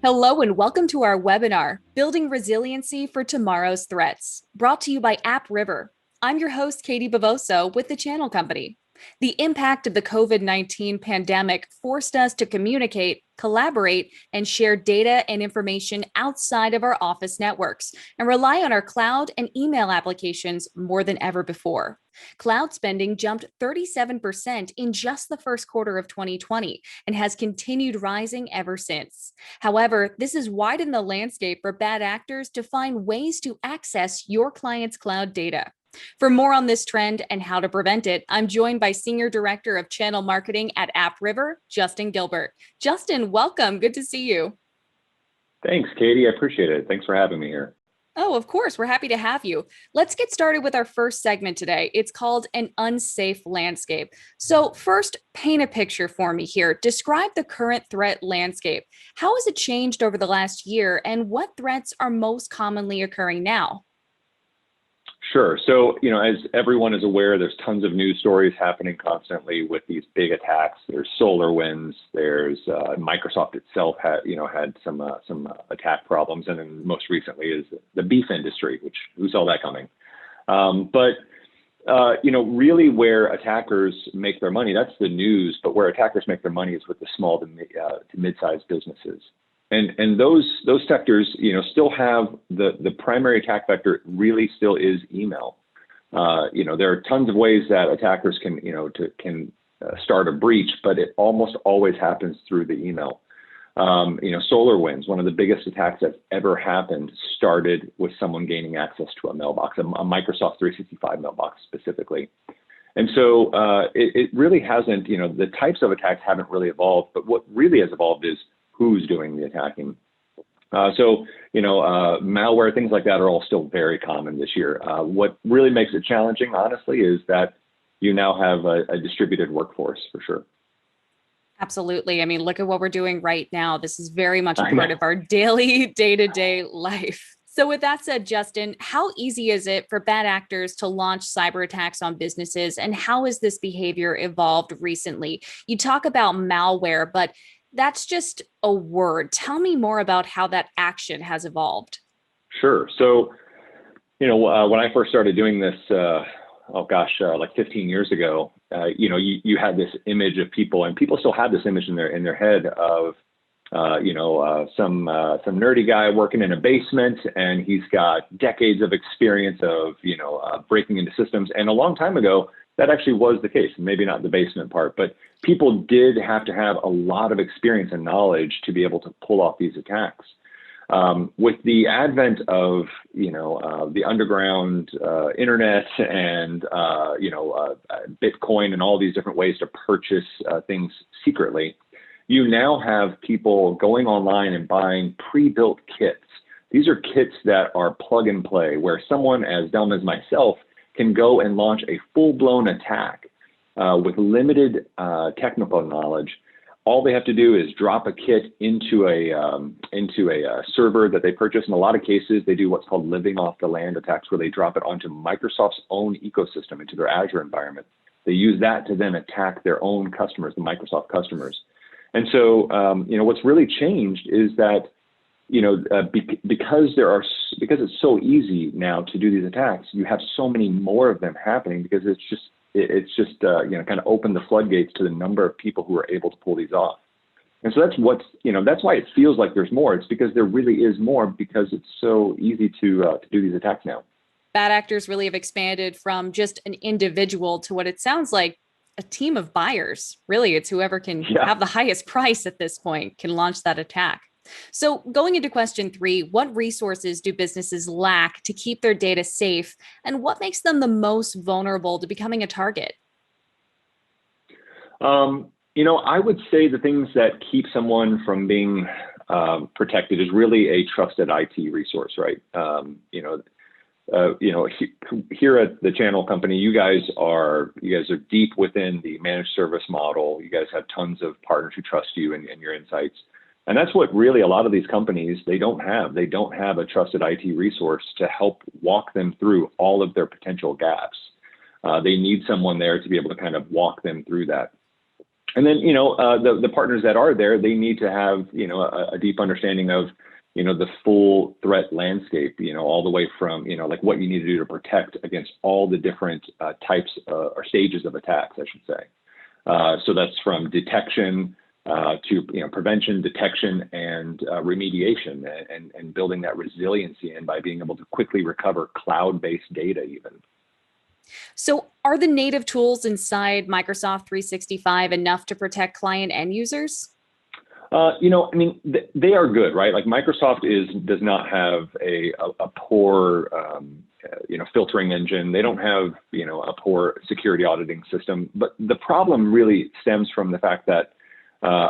Hello and welcome to our webinar, Building Resiliency for Tomorrow's Threats, brought to you by AppRiver. I'm your host, Katie Bavoso with the Channel Company. The impact of the COVID-19 pandemic forced us to communicate, collaborate, and share data and information outside of our office networks and rely on our cloud and email applications more than ever before. Cloud spending jumped 37% in just the first quarter of 2020 and has continued rising ever since. However, this has widened the landscape for bad actors to find ways to access your client's cloud data. For more on this trend and how to prevent it, I'm joined by Senior Director of Channel Marketing at AppRiver, Justin Gilbert. Justin, welcome. Good to see you. Thanks, Katie. I appreciate it. Thanks for having me here. Oh, of course. We're happy to have you. Let's get started with our first segment today. It's called An Unsafe Landscape. So first, paint a picture for me here. Describe the current threat landscape. How has it changed over the last year, and what threats are most commonly occurring now? Sure. So, as everyone is aware, there's tons of news stories happening constantly with these big attacks. There's SolarWinds. There's Microsoft itself had some attack problems, and then most recently is the beef industry, which who saw that coming? Really where attackers make their money, that's the news. But where attackers make their money is with the small to mid-sized businesses. And those sectors, still have the primary attack vector really still is email. There are tons of ways that attackers can start a breach, but it almost always happens through the email. SolarWinds, one of the biggest attacks that's ever happened, started with someone gaining access to a mailbox, a Microsoft 365 mailbox specifically. And so it really hasn't, the types of attacks haven't really evolved, but what really has evolved is who's doing the attacking. Malware, things like that are all still very common this year. What really makes it challenging, honestly, is that you now have a distributed workforce for sure. Absolutely. I mean, look at what we're doing right now. This is very much a part of our daily, day-to-day life. So with that said, Justin, how easy is it for bad actors to launch cyber attacks on businesses, and how has this behavior evolved recently? You talk about malware, but that's just a word. Tell me more about how that action has evolved. Sure. So, when I first started doing this, like 15 years ago, you had this image of people, and people still have this image in their head of, some nerdy guy working in a basement, and he's got decades of experience of, breaking into systems. And a long time ago, that actually was the case. Maybe not the basement part, but people did have to have a lot of experience and knowledge to be able to pull off these attacks. With the advent of, the underground internet and, Bitcoin and all these different ways to purchase things secretly, you now have people going online and buying pre-built kits. These are kits that are plug and play, where someone as dumb as myself can go and launch a full-blown attack with limited technical knowledge. All they have to do is drop a kit into a server that they purchase. In a lot of cases, they do what's called living off the land attacks, where they drop it onto Microsoft's own ecosystem, into their Azure environment. They use that to then attack their own customers, the Microsoft customers. And so, what's really changed is that because it's so easy now to do these attacks, you have so many more of them happening, because it's just kind of opened the floodgates to the number of people who are able to pull these off. And so that's why it feels like there's more. It's because there really is more, because it's so easy to do these attacks now. Bad actors really have expanded from just an individual to what it sounds like a team of buyers. Really, it's whoever can have the highest price at this point can launch that attack. So going into question 3, what resources do businesses lack to keep their data safe, and what makes them the most vulnerable to becoming a target? I would say the things that keep someone from being protected is really a trusted IT resource, right? Here at the Channel Company, you guys are deep within the managed service model. You guys have tons of partners who trust you and your insights. And that's what really a lot of these companies, they don't have. They don't have a trusted IT resource to help walk them through all of their potential gaps. They need someone there to be able to kind of walk them through that. And then, the partners that are there, they need to have, a deep understanding of, the full threat landscape, all the way from, like what you need to do to protect against all the different types or stages of attacks, I should say. So that's from detection to prevention, detection, and remediation, and building that resiliency in by being able to quickly recover cloud-based data even. So are the native tools inside Microsoft 365 enough to protect client and users? They are good, right? Like Microsoft does not have a poor, filtering engine. They don't have, a poor security auditing system. But the problem really stems from the fact that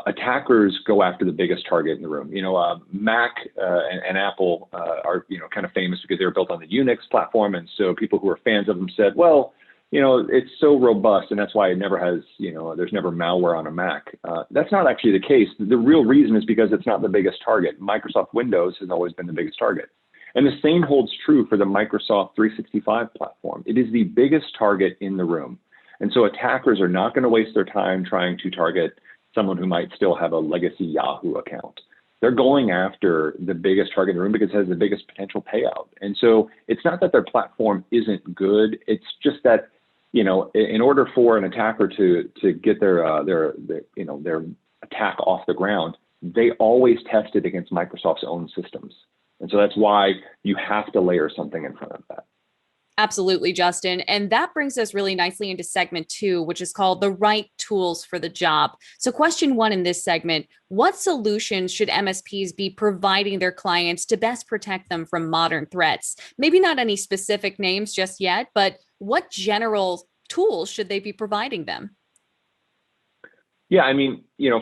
attackers go after the biggest target in the room. Mac and Apple are, kind of famous because they were built on the Unix platform. And so people who are fans of them said, well, it's so robust, and that's why it never has, there's never malware on a Mac. That's not actually the case. The real reason is because it's not the biggest target. Microsoft Windows has always been the biggest target. And the same holds true for the Microsoft 365 platform. It is the biggest target in the room. And so attackers are not going to waste their time trying to target someone who might still have a legacy Yahoo account. They're going after the biggest target in the room because it has the biggest potential payout. And so it's not that their platform isn't good. It's just that, in order for an attacker to get their attack off the ground, they always test it against Microsoft's own systems. And so that's why you have to layer something in front of that. Absolutely, Justin. And that brings us really nicely into segment 2, which is called the right tools for the job. So question 1 in this segment, what solutions should MSPs be providing their clients to best protect them from modern threats? Maybe not any specific names just yet, but what general tools should they be providing them? Yeah,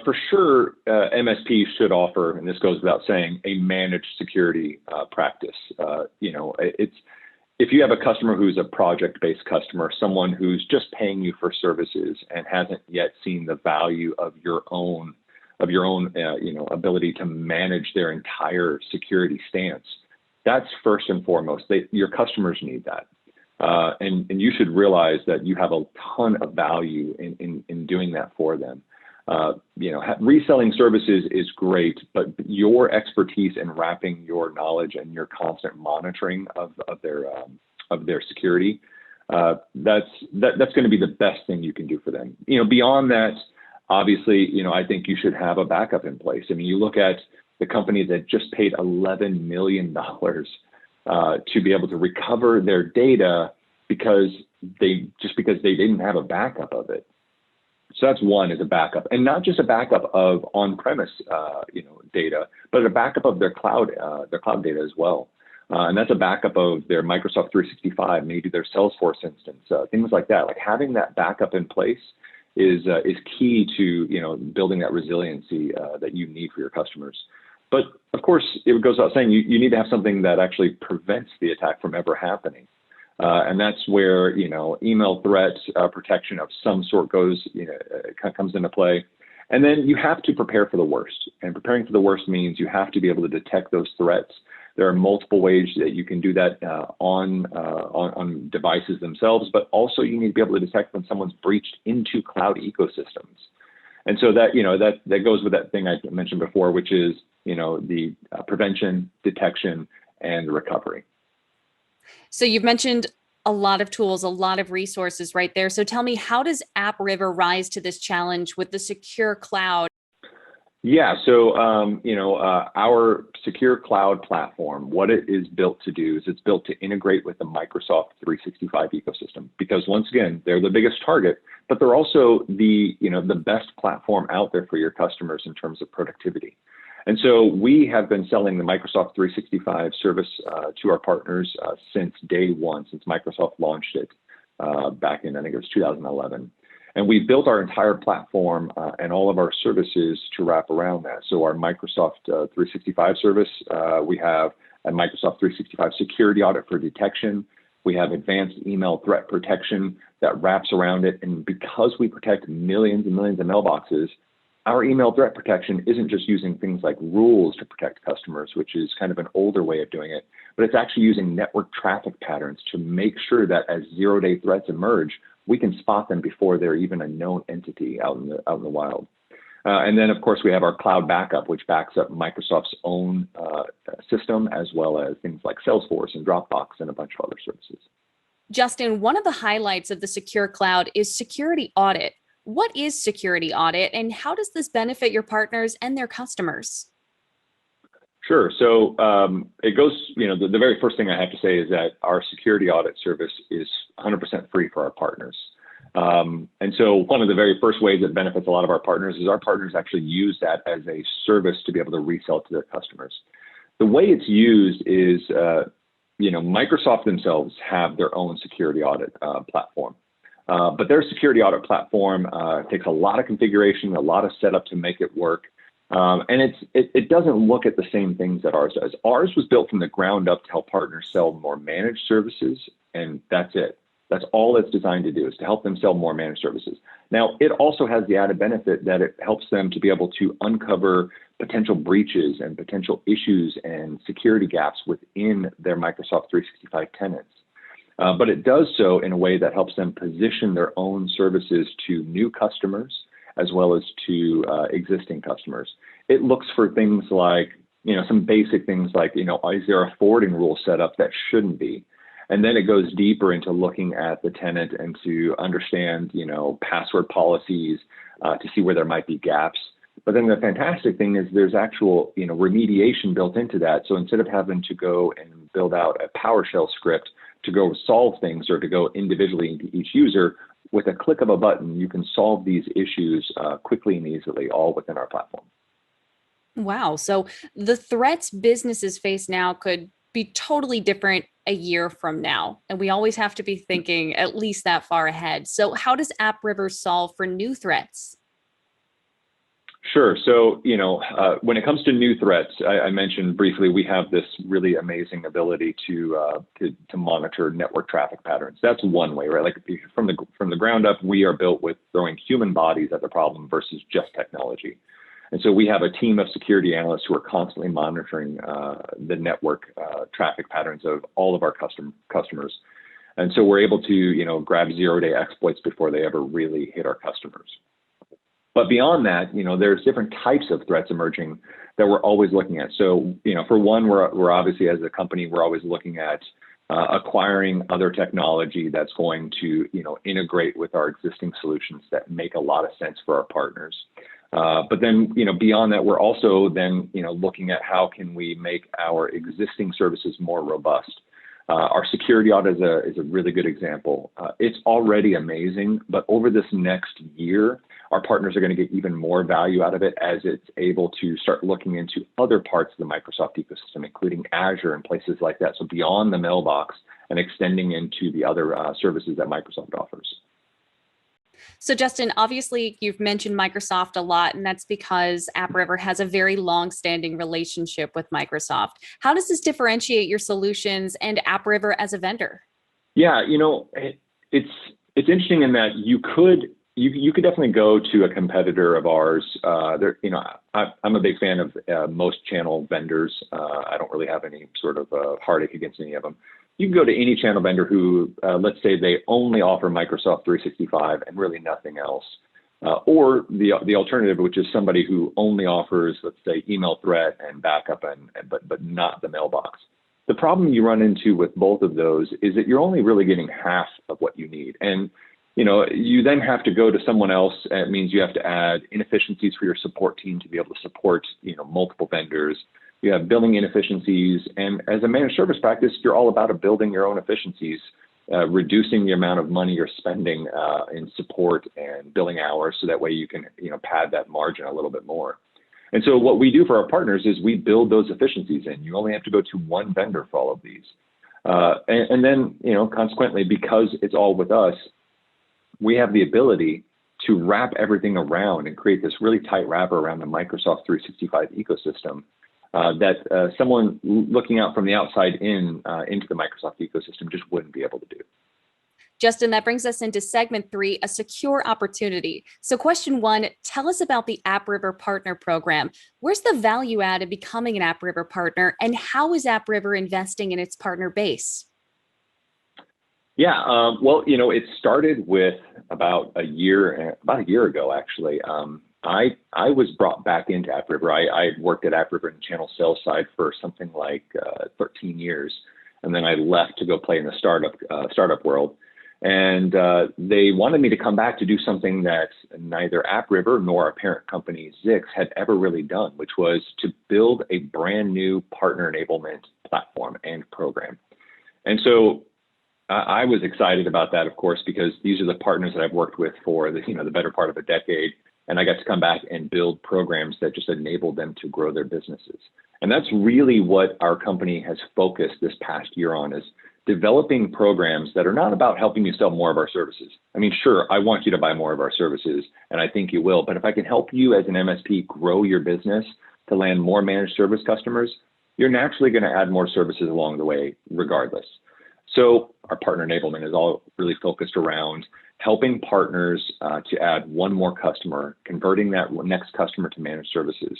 for sure, MSPs should offer, and this goes without saying, a managed security practice. If you have a customer who's a project-based customer, someone who's just paying you for services and hasn't yet seen the value of your own ability to manage their entire security stance, that's first and foremost. Your customers need that, and you should realize that you have a ton of value in doing that for them. Reselling services is great, but your expertise in wrapping your knowledge and your constant monitoring of their security, that's going to be the best thing you can do for them. Beyond that, obviously, I think you should have a backup in place. You look at the company that just paid $11 million to be able to recover their data because they didn't have a backup of it. So that's one, is a backup, and not just a backup of on-premise, data, but a backup of their cloud data as well. And that's a backup of their Microsoft 365, maybe their Salesforce instance, things like that. Like having that backup in place is key to building that resiliency that you need for your customers. But of course, it goes without saying you need to have something that actually prevents the attack from ever happening. And that's where, email threat protection of some sort comes into play. And then you have to prepare for the worst. And preparing for the worst means you have to be able to detect those threats. There are multiple ways that you can do that on devices themselves, but also you need to be able to detect when someone's breached into cloud ecosystems. And so that goes with that thing I mentioned before, which is, the prevention, detection, and the recovery. So you've mentioned a lot of tools, a lot of resources right there. So tell me, how does AppRiver rise to this challenge with the secure cloud? Yeah, so our secure cloud platform, what it is built to do is it's built to integrate with the Microsoft 365 ecosystem, because once again, they're the biggest target, but they're also the best platform out there for your customers in terms of productivity. And so we have been selling the Microsoft 365 service to our partners since day one, since Microsoft launched it back in, I think it was 2011. And we built our entire platform and all of our services to wrap around that. So our Microsoft 365 service, we have a Microsoft 365 security audit for detection. We have advanced email threat protection that wraps around it. And because we protect millions and millions of mailboxes, our email threat protection isn't just using things like rules to protect customers, which is kind of an older way of doing it, but it's actually using network traffic patterns to make sure that as zero-day threats emerge, we can spot them before they're even a known entity out in the wild. And then, of course, we have our cloud backup, which backs up Microsoft's own system, as well as things like Salesforce and Dropbox and a bunch of other services. Justin, one of the highlights of the Secure Cloud is Security Audit. What is Security Audit, and how does this benefit your partners and their customers? Sure. So it goes, the very first thing I have to say is that our security audit service is 100% free for our partners. And so one of the very first ways it benefits a lot of our partners is our partners actually use that as a service to be able to resell to their customers. The way it's used is, Microsoft themselves have their own security audit platform. But their security audit platform takes a lot of configuration, a lot of setup to make it work. And it doesn't look at the same things that ours does. Ours was built from the ground up to help partners sell more managed services, and that's it. That's all it's designed to do, is to help them sell more managed services. Now, it also has the added benefit that it helps them to be able to uncover potential breaches and potential issues and security gaps within their Microsoft 365 tenants. But it does so in a way that helps them position their own services to new customers as well as to existing customers. It looks for things like, some basic things like, is there a forwarding rule set up that shouldn't be? And then it goes deeper into looking at the tenant and to understand, password policies to see where there might be gaps. But then the fantastic thing is there's actual, remediation built into that. So instead of having to go and build out a PowerShell script to go solve things or to go individually into each user, with a click of a button, you can solve these issues quickly and easily, all within our platform. Wow. So the threats businesses face now could be totally different a year from now. And we always have to be thinking at least that far ahead. So how does AppRiver solve for new threats? Sure. So, when it comes to new threats, I mentioned briefly, we have this really amazing ability to monitor network traffic patterns. That's one way, right? Like from the ground up, we are built with throwing human bodies at the problem versus just technology. And so we have a team of security analysts who are constantly monitoring the network traffic patterns of all of our customers. And so we're able to, grab zero-day exploits before they ever really hit our customers. But beyond that, there's different types of threats emerging that we're always looking at. So, for one, we're obviously, as a company, we're always looking at acquiring other technology that's going to, integrate with our existing solutions that make a lot of sense for our partners. But then, beyond that, we're also then, looking at how can we make our existing services more robust. Our security audit is a really good example. It's already amazing, but over this next year, our partners are going to get even more value out of it as it's able to start looking into other parts of the Microsoft ecosystem, including Azure and places like that. So beyond the mailbox and extending into the other services that Microsoft offers. So Justin, obviously you've mentioned Microsoft a lot, and that's because AppRiver has a very long-standing relationship with Microsoft. How does this differentiate your solutions and AppRiver as a vendor? Yeah, it's interesting in that you could definitely go to a competitor of ours. I'm a big fan of most channel vendors. I don't really have any sort of heartache against any of them. You can go to any channel vendor who, let's say they only offer Microsoft 365 and really nothing else. Or the alternative, which is somebody who only offers, let's say, email threat and backup, but not the mailbox. The problem you run into with both of those is that you're only really getting half of what you need. And you then have to go to someone else. It means you have to add inefficiencies for your support team to be able to support, multiple vendors. You have billing inefficiencies. And as a managed service practice, you're all about building your own efficiencies, reducing the amount of money you're spending in support and billing hours. So that way you can, pad that margin a little bit more. And so what we do for our partners is we build those efficiencies in. You only have to go to one vendor for all of these. And then, consequently, because it's all with us, we have the ability to wrap everything around and create this really tight wrapper around the Microsoft 365 ecosystem that someone looking out from the outside in into the Microsoft ecosystem just wouldn't be able to do. Justin, that brings us into segment 3, a secure opportunity. So question 1, tell us about the AppRiver Partner Program. Where's the value add in becoming an AppRiver partner, and how is AppRiver investing in its partner base? Well, it started with about a year ago, actually. I was brought back into AppRiver. I had worked at AppRiver in the channel sales side for something like 13 years, and then I left to go play in the startup world. And they wanted me to come back to do something that neither AppRiver nor our parent company Zix had ever really done, which was to build a brand new partner enablement platform and program. And so I was excited about that, of course, because these are the partners that I've worked with for the better part of a decade. And I got to come back and build programs that just enable them to grow their businesses. And that's really what our company has focused this past year on, is developing programs that are not about helping you sell more of our services. I mean, sure, I want you to buy more of our services, and I think you will. But if I can help you as an MSP grow your business to land more managed service customers, you're naturally going to add more services along the way regardless. So our partner enablement is all really focused around helping partners to add one more customer, converting that next customer to managed services.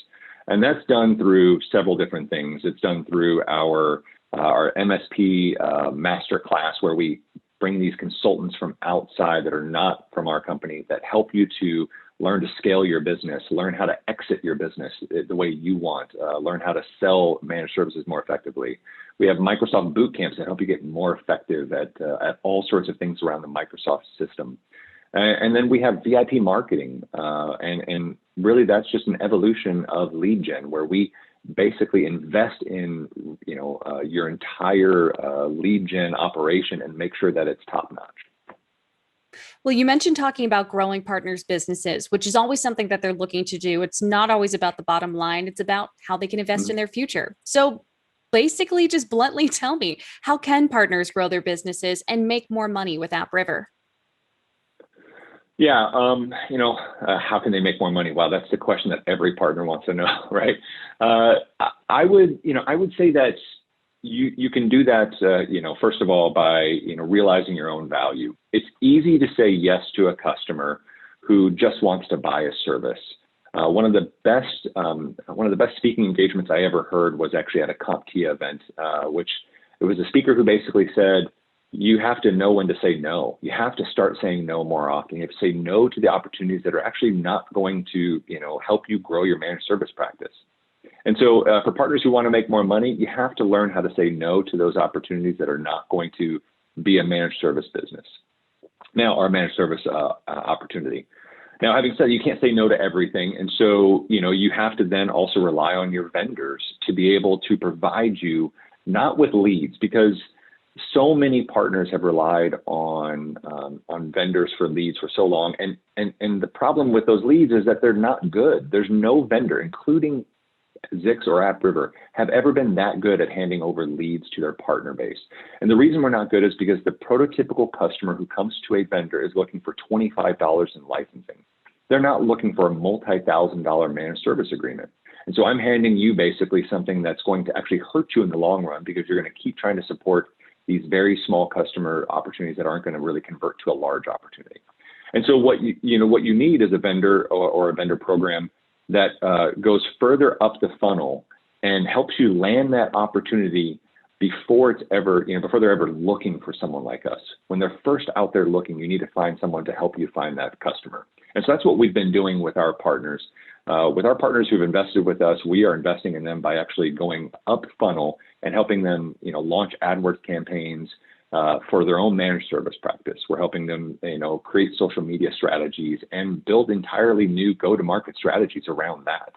And that's done through several different things. It's done through our MSP master class, where we bring these consultants from outside that are not from our company that help you to learn to scale your business, learn how to exit your business the way you want, learn how to sell managed services more effectively. We have Microsoft boot camps that help you get more effective at all sorts of things around the Microsoft system. And then we have VIP marketing, and really that's just an evolution of lead gen, where we basically invest in your entire lead gen operation and make sure that it's top notch. Well, you mentioned talking about growing partners' businesses, which is always something that they're looking to do. It's not always about the bottom line. It's about how they can invest in their future. So basically, just bluntly tell me, how can partners grow their businesses and make more money with AppRiver? Yeah, how can they make more money? Wow, that's the question that every partner wants to know, right? I would say that you can do that, first of all, by realizing your own value. It's easy to say yes to a customer who just wants to buy a service. One of the best speaking engagements I ever heard was actually at a CompTIA event, which it was a speaker who basically said, you have to know when to say no. You have to start saying no more often. You have to say no to the opportunities that are actually not going to, help you grow your managed service practice. And so for partners who want to make more money, you have to learn how to say no to those opportunities that are not going to be a managed service business. Now, our managed service opportunity. Now, having said, you can't say no to everything. And so, you have to then also rely on your vendors to be able to provide you, not with leads, because so many partners have relied on vendors for leads for so long. And the problem with those leads is that they're not good. There's no vendor, including Zix or AppRiver, have ever been that good at handing over leads to their partner base. And the reason we're not good is because the prototypical customer who comes to a vendor is looking for $25 in licensing. They're not looking for a multi-$1,000 managed service agreement. And so I'm handing you basically something that's going to actually hurt you in the long run, because you're going to keep trying to support these very small customer opportunities that aren't going to really convert to a large opportunity. And so what you need is a vendor or a vendor program that goes further up the funnel and helps you land that opportunity before they're ever looking for someone like us. When they're first out there looking, you need to find someone to help you find that customer. And so that's what we've been doing with our partners. With our partners who've invested with us, we are investing in them by actually going up funnel and helping them, launch AdWords campaigns for their own managed service practice. We're helping them, create social media strategies and build entirely new go-to-market strategies around that.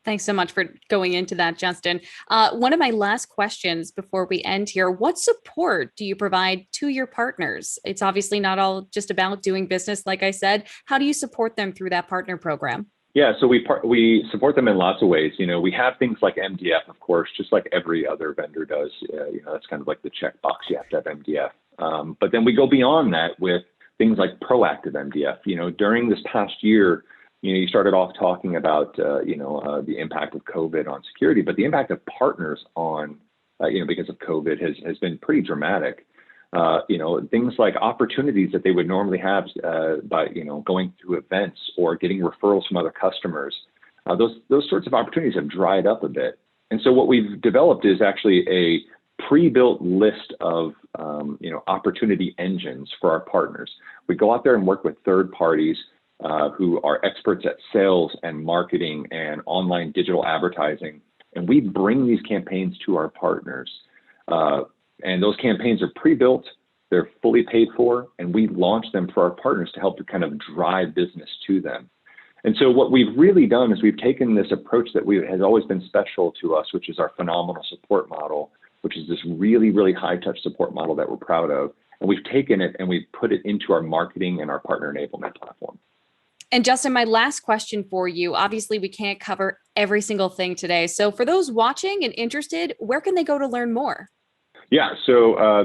Thanks so much for going into that, Justin. One of my last questions before we end here, what support do you provide to your partners? It's obviously not all just about doing business, like I said. How do you support them through that partner program? Yeah, so we support them in lots of ways. We have things like MDF, of course, just like every other vendor does. That's kind of like the checkbox. You have to have MDF. But then we go beyond that with things like proactive MDF. During this past year, you started off talking about, the impact of COVID on security, but the impact of partners on, because of COVID has been pretty dramatic. Things like opportunities that they would normally have by, going to events or getting referrals from other customers. Those sorts of opportunities have dried up a bit. And so what we've developed is actually pre-built list of opportunity engines for our partners. We go out there and work with third parties who are experts at sales and marketing and online digital advertising, and we bring these campaigns to our partners. And those campaigns are pre-built, they're fully paid for, and we launch them for our partners to help to kind of drive business to them. And so what we've really done is we've taken this approach that has always been special to us, which is our phenomenal support model, which is this really, really high touch support model that we're proud of. And we've taken it and we've put it into our marketing and our partner enablement platform. And Justin, my last question for you, obviously we can't cover every single thing today. So for those watching and interested, where can they go to learn more? Yeah, so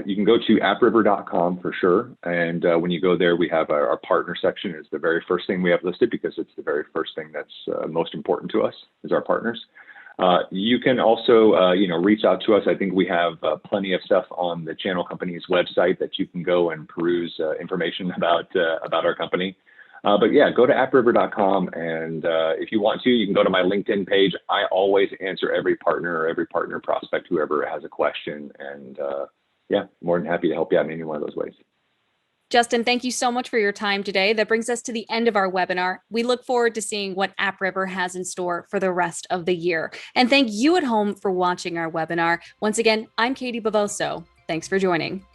you can go to appriver.com for sure. And when you go there, we have our partner section is the very first thing we have listed because it's the very first thing that's most important to us is our partners. You can also, reach out to us. I think we have plenty of stuff on the channel company's website that you can go and peruse information about our company. But yeah, go to appriver.com. And if you want to, you can go to my LinkedIn page. I always answer every partner or every partner prospect, whoever has a question. And more than happy to help you out in any one of those ways. Justin, thank you so much for your time today. That brings us to the end of our webinar. We look forward to seeing what AppRiver has in store for the rest of the year. And thank you at home for watching our webinar. Once again, I'm Katie Bavoso. Thanks for joining.